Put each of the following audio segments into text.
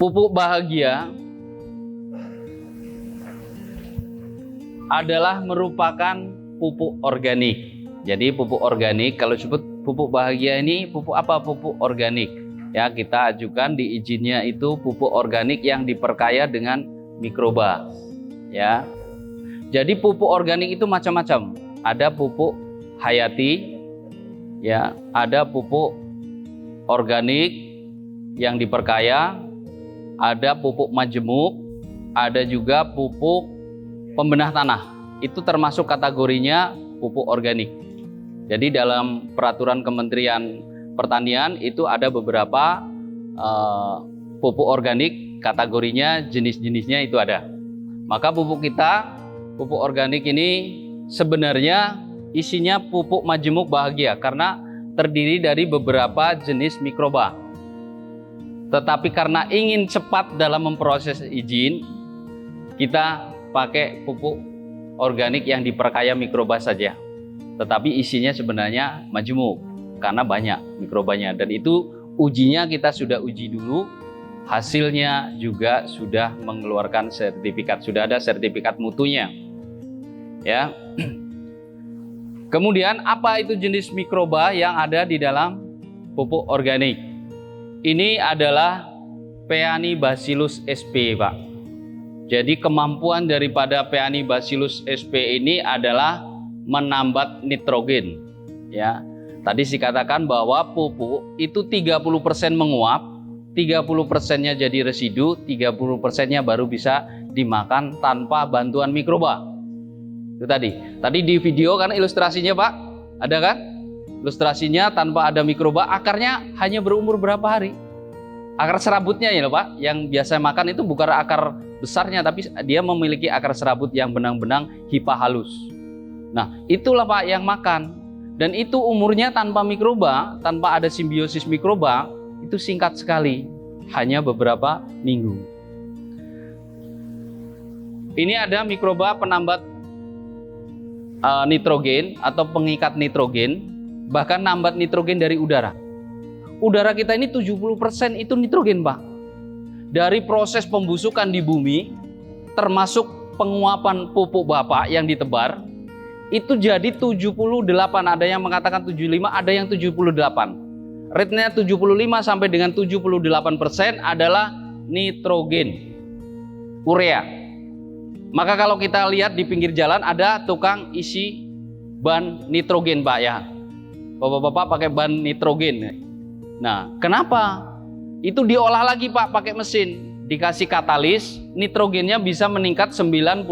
Pupuk bahagia adalah merupakan pupuk organik. Jadi pupuk organik, kalau disebut pupuk bahagia ini pupuk apa? Pupuk organik. Ya, kita ajukan di izinnya itu pupuk organik yang diperkaya dengan mikroba. Ya. Jadi pupuk organik itu macam-macam. Ada pupuk hayati, ya, ada pupuk organik yang diperkaya, ada pupuk majemuk, ada juga pupuk pembenah tanah. Itu termasuk kategorinya pupuk organik. Jadi dalam peraturan Kementerian Pertanian itu ada beberapa pupuk organik, kategorinya, jenis-jenisnya itu ada. Maka pupuk kita, pupuk organik ini sebenarnya isinya pupuk majemuk bahagia karena terdiri dari beberapa jenis mikroba. Tetapi karena ingin cepat dalam memproses izin, kita pakai pupuk organik yang diperkaya mikroba saja. Tetapi isinya sebenarnya majemuk karena banyak mikrobanya. Dan itu ujinya kita sudah uji dulu, hasilnya juga sudah mengeluarkan sertifikat, sudah ada sertifikat mutunya. Ya. Kemudian apa itu jenis mikroba yang ada di dalam pupuk organik? Ini adalah Peanibacillus sp, Pak. Jadi kemampuan daripada Peanibacillus sp ini adalah menambat nitrogen. Ya, tadi dikatakan bahwa pupuk itu 30% menguap, 30%-nya jadi residu, 30%-nya baru bisa dimakan tanpa bantuan mikroba. Itu tadi. Tadi di video kan ilustrasinya, Pak, ada kan? Ilustrasinya tanpa ada mikroba, akarnya hanya berumur berapa hari? Akar serabutnya ya Pak, yang biasa makan itu bukan akar besarnya, tapi dia memiliki akar serabut yang benang-benang hifa halus. Nah, itulah Pak yang makan. Dan itu umurnya tanpa mikroba, tanpa ada simbiosis mikroba, itu singkat sekali, hanya beberapa minggu. Ini ada mikroba penambat nitrogen atau pengikat nitrogen, bahkan nambat nitrogen dari udara. Udara kita ini 70% itu nitrogen, Pak. Dari proses pembusukan di bumi, termasuk penguapan pupuk Bapak yang ditebar, itu jadi 78, ada yang mengatakan 75, ada yang 78. Rate-nya 75 sampai dengan 78% adalah nitrogen, urea. Maka kalau kita lihat di pinggir jalan ada tukang isi ban nitrogen, Pak, ya. Bapak-bapak pakai ban nitrogen. Nah, kenapa? Itu diolah lagi, Pak, pakai mesin. Dikasih katalis, nitrogennya bisa meningkat 98%.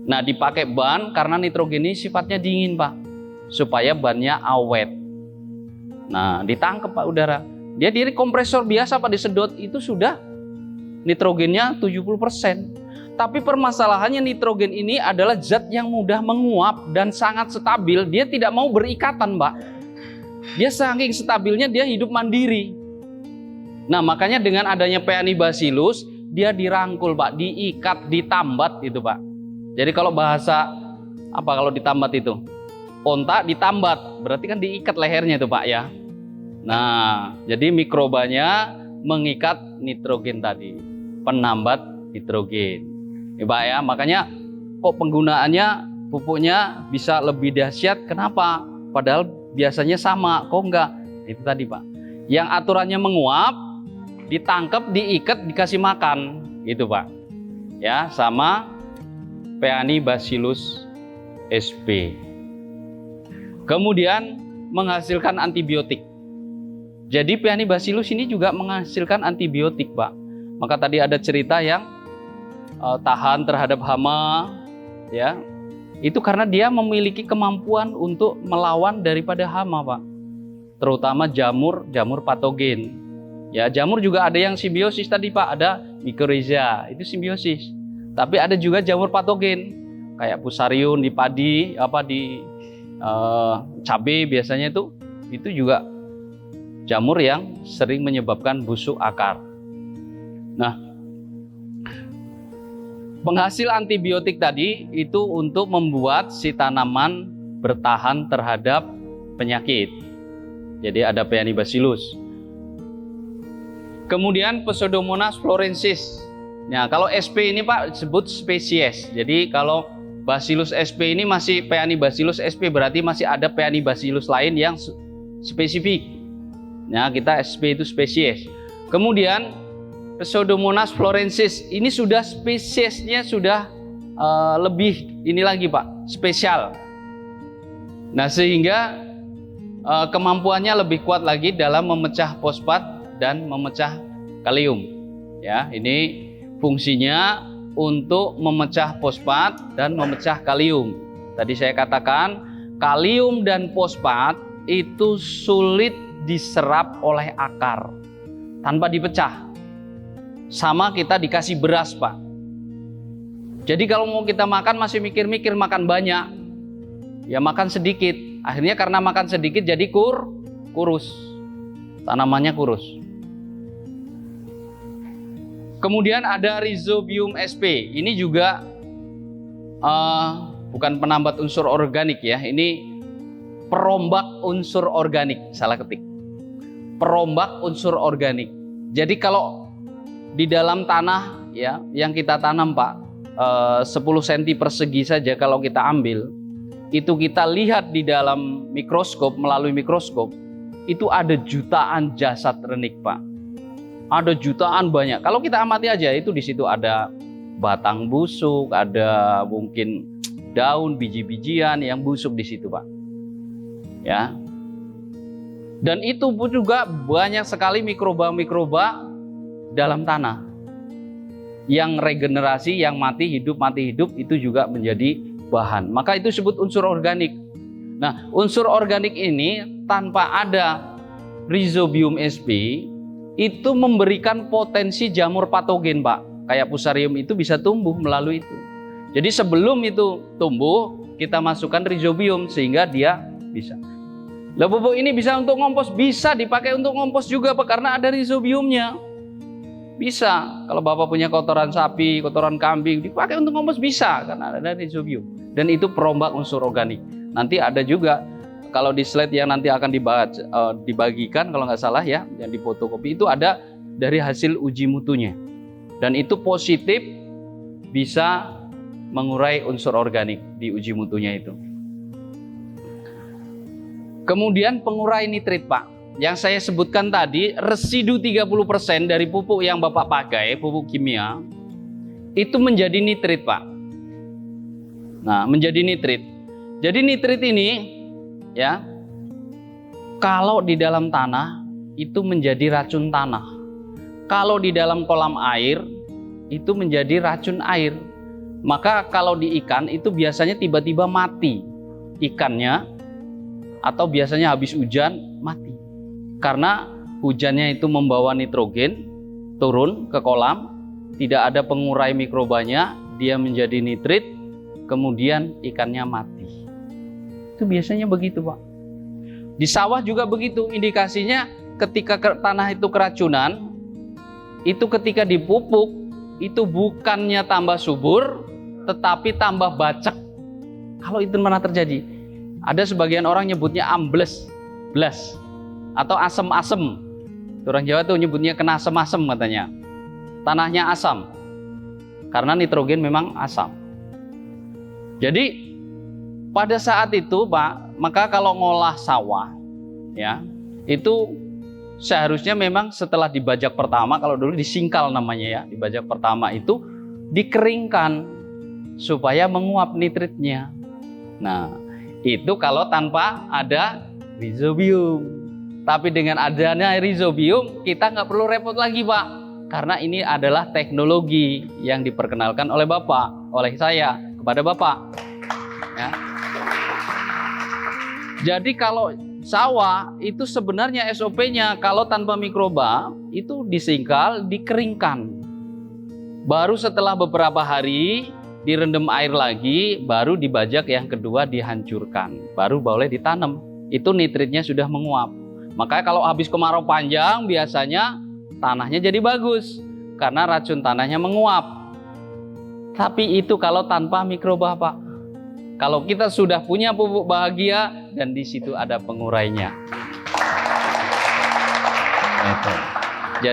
Nah, dipakai ban karena nitrogen ini sifatnya dingin, Pak. Supaya bannya awet. Nah, ditangkap, Pak, udara. Dia diri kompresor biasa, Pak, disedot, itu sudah nitrogennya 70%. Tapi permasalahannya nitrogen ini adalah zat yang mudah menguap dan sangat stabil. Dia tidak mau berikatan, Pak. Dia saking stabilnya dia hidup mandiri. Nah, makanya dengan adanya Peanibacillus, dia dirangkul, Pak, diikat, ditambat itu, Pak. Jadi kalau bahasa apa kalau ditambat itu? Onta ditambat, berarti kan diikat lehernya itu, Pak, ya. Nah, jadi mikrobanya mengikat nitrogen tadi, penambat nitrogen. Ya, Pak, ya, makanya kok penggunaannya pupuknya bisa lebih dahsyat. Kenapa? Padahal biasanya sama, kok enggak? Itu tadi, Pak. Yang aturannya menguap, ditangkap, diikat, dikasih makan, gitu, Pak. Ya, sama Peanibacillus sp. Kemudian menghasilkan antibiotik. Jadi Peanibacillus ini juga menghasilkan antibiotik, Pak. Maka tadi ada cerita yang tahan terhadap hama, ya. Itu karena dia memiliki kemampuan untuk melawan daripada hama, Pak. Terutama jamur patogen. Ya, jamur juga ada yang simbiosis tadi, Pak. Ada mycorrhiza, itu simbiosis. Tapi ada juga jamur patogen, kayak fusarium di padi, di cabai biasanya itu juga jamur yang sering menyebabkan busuk akar. Nah, penghasil antibiotik tadi itu untuk membuat si tanaman bertahan terhadap penyakit. Jadi ada Peanibacillus. Kemudian Pseudomonas florensis. Nah, kalau SP ini Pak disebut spesies. Jadi kalau Bacillus SP ini masih Peanibacillus SP, berarti masih ada Peanibacillus lain yang spesifik. Nah, kita SP itu spesies. Kemudian Pseudomonas florensis ini sudah spesiesnya sudah lebih ini lagi Pak, spesial. Nah, sehingga kemampuannya lebih kuat lagi dalam memecah fosfat dan memecah kalium. Ya, ini fungsinya untuk memecah fosfat dan memecah kalium. Tadi saya katakan kalium dan fosfat itu sulit diserap oleh akar tanpa dipecah. Sama kita dikasih beras Pak. Jadi kalau mau kita makan masih mikir-mikir makan banyak, ya makan sedikit. Akhirnya karena makan sedikit jadi kurus, tanamannya kurus. Kemudian ada Rhizobium sp. Ini juga bukan penambat unsur organik ya. Ini perombak unsur organik. Salah ketik. Perombak unsur organik. Jadi kalau di dalam tanah ya yang kita tanam Pak, 10 cm persegi saja kalau kita ambil, itu kita lihat di dalam mikroskop, melalui mikroskop, itu ada jutaan jasad renik Pak. Ada jutaan banyak. Kalau kita amati aja itu di situ ada batang busuk, ada mungkin daun, biji-bijian yang busuk di situ, Pak. Ya. Dan itu pun juga banyak sekali mikroba-mikroba dalam tanah. Yang regenerasi, yang mati hidup itu juga menjadi bahan. Maka itu disebut unsur organik. Nah, unsur organik ini tanpa ada Rhizobium sp itu memberikan potensi jamur patogen, Pak. Kayak Fusarium itu bisa tumbuh melalui itu. Jadi sebelum itu tumbuh, kita masukkan Rhizobium sehingga dia bisa. Lah pupuk ini bisa untuk ngompos, bisa dipakai untuk ngompos juga Pak, karena ada Rhizobiumnya. Bisa. Kalau Bapak punya kotoran sapi, kotoran kambing, dipakai untuk ngompos bisa karena ada Rhizobium. Dan itu perombak unsur organik. Nanti ada juga kalau di slide yang nanti akan dibagikan kalau nggak salah ya, yang difotokopi itu ada dari hasil uji mutunya. Dan itu positif bisa mengurai unsur organik di uji mutunya itu. Kemudian pengurai nitrit Pak. Yang saya sebutkan tadi, residu 30% dari pupuk yang Bapak pakai, pupuk kimia, itu menjadi nitrit Pak. Nah, menjadi nitrit. Jadi nitrit ini ya, kalau di dalam tanah itu menjadi racun tanah. Kalau di dalam kolam air itu menjadi racun air. Maka kalau di ikan itu biasanya tiba-tiba mati ikannya, atau biasanya habis hujan mati. Karena hujannya itu membawa nitrogen turun ke kolam, tidak ada pengurai mikrobanya, dia menjadi nitrit, kemudian ikannya mati. Itu biasanya begitu Pak. Di sawah juga begitu, indikasinya ketika tanah itu keracunan, itu ketika dipupuk, itu bukannya tambah subur, tetapi tambah bacek. Kalau itu mana terjadi? Ada sebagian orang nyebutnya ambles, blas, atau asem-asem. Orang Jawa tuh nyebutnya kena asem-asem katanya. Tanahnya asam, karena nitrogen memang asam. Jadi pada saat itu Pak, maka kalau ngolah sawah ya, itu seharusnya memang setelah dibajak pertama, kalau dulu disingkal namanya ya, dibajak pertama itu dikeringkan supaya menguap nitritnya. Nah, itu kalau tanpa ada Rhizobium. Tapi dengan adanya Rhizobium, kita nggak perlu repot lagi Pak, karena ini adalah teknologi yang diperkenalkan oleh Bapak, oleh saya kepada Bapak. Ya. Jadi kalau sawah itu sebenarnya SOP-nya kalau tanpa mikroba itu disingkal, dikeringkan. Baru setelah beberapa hari direndam air lagi, baru dibajak yang kedua dihancurkan. Baru boleh ditanam. Itu nitritnya sudah menguap. Makanya kalau habis kemarau panjang biasanya tanahnya jadi bagus karena racun tanahnya menguap. Tapi itu kalau tanpa mikroba Pak. Kalau kita sudah punya pupuk bahagia dan di situ ada pengurainya. Itu.